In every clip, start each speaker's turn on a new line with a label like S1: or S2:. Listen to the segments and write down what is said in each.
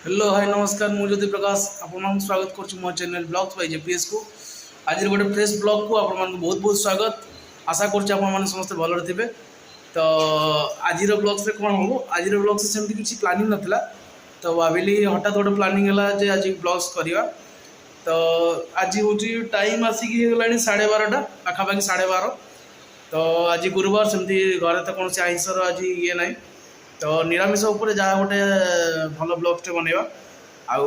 S1: Hello hi नमस्कार मु ज्योति प्रकाश आपन स्वागत कर मो चैनल ब्लॉग्स बाय जेपीएस को। आज गोटे फ्रेश ब्लॉग को आपन बहुत बहुत स्वागत। आशा कर समस्त भल थे। तो आज ब्लॉग्स कौन हम आज ब्लॉग्स सेमती किसी प्लानिंग नाला तो भाविली हठात गोटे प्लानिंग है आज ब्लॉग्स करवा। तो आज हूँ टाइम आसिक 12:30 पाखापाखि 12:30। तो आज गुरुवार सेमती घरे तो कौन से आइंसर आज ये ना तो निरामिष उपर जहाँ गोटे भल ब्लॉगटे बनवा आउ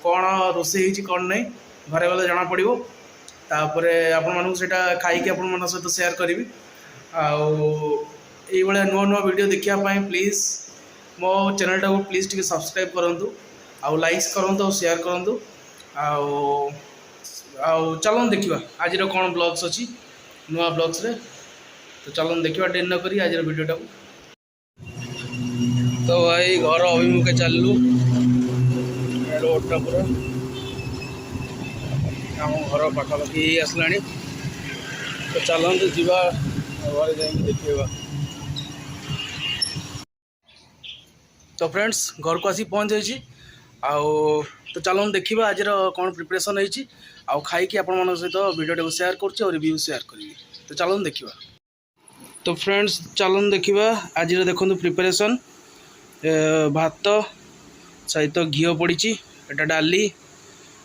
S1: कौन रोषे कौन नहीं घरे गले जना पड़ो। तापर आपण से खाई आपण सहित सेयार करी आई नुआ नुआ वीडियो देखापी प्लीज मो चैनल टाक प्लीज टे सब्सक्राइब करूँ आउ लाइक्स करूँ शेयर करूँ चलो देखा आज कौन ब्लॉग्स अच्छी नुआ ब्लॉग्स रे। तो चलो देखा डेरी न करी आज वीडियो टाक। तो भाई घर अभिमुखे चलू रोडटा पूरा आम घर पाखापाखि आसला। तो चलते जीवा घर जा देखा। तो फ्रेंड्स घर को आसी पहुँच जाइए तो चलो देखा आज कौन प्रिपरेशन होती आउ खाई आपण सहित वीडियो को शेयर कर रिव्यू शेयर करी। तो चलो देखा। तो फ्रेंड्स चलो देखा आज देखो प्रिपरेशन भात सहित घी पड़ी एटा डाली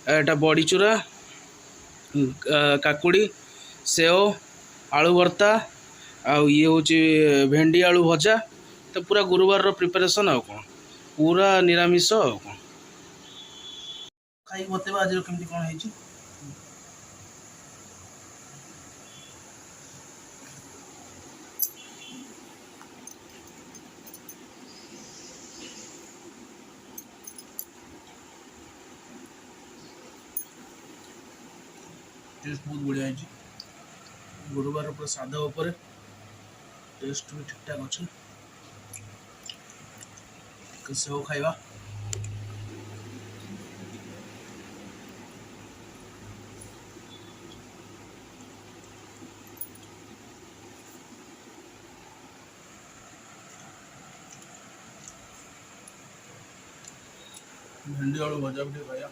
S1: एटा बड़ी चूरा काकुड़ी सेव आलू भर्ता आउ ये हूँ भेंडी आलू भजा। तो पूरा गुरुवार प्रिपरेशन आ कौन पूरा निरामिष आ कौन खाई बतेबा आज केमती कौन है। टेस्ट बहुत बढ़िया है। गुरुवार पूरा सादा उपर टेस्ट भी ठीक ठाक अच्छे। सेव खाइबा भेंडी आलू भजा भी खाया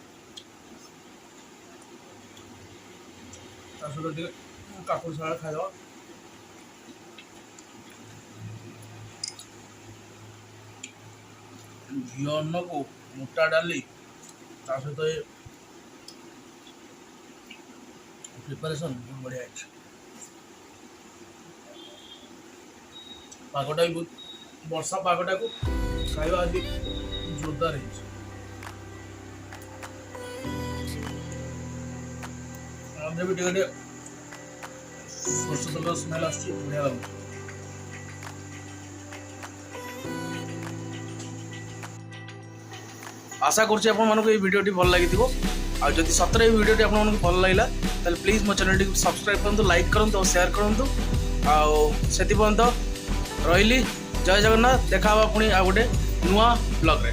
S1: काकुड़ साला खाइबा। घी अन्न को मोटा डाली सहित प्रिपरेशन बहुत बढ़िया है। पागटा भी बहुत वर्षा पागटा को खाइबा आज जोरदार है। भी टे सरस तेल स्मेल आस बढ़िया लगे। आशा करुँच भिडियोटी भल लगी आदि सतरे भिडियोटी आपको भल लगा तो प्लीज मो चैनल टी सब्सक्राइब करूँ लाइक करूँ और शेयर करूँ से रही। जय जगन्नाथ देखा पुणी आ गोटे नुआ ब्लॉग रे।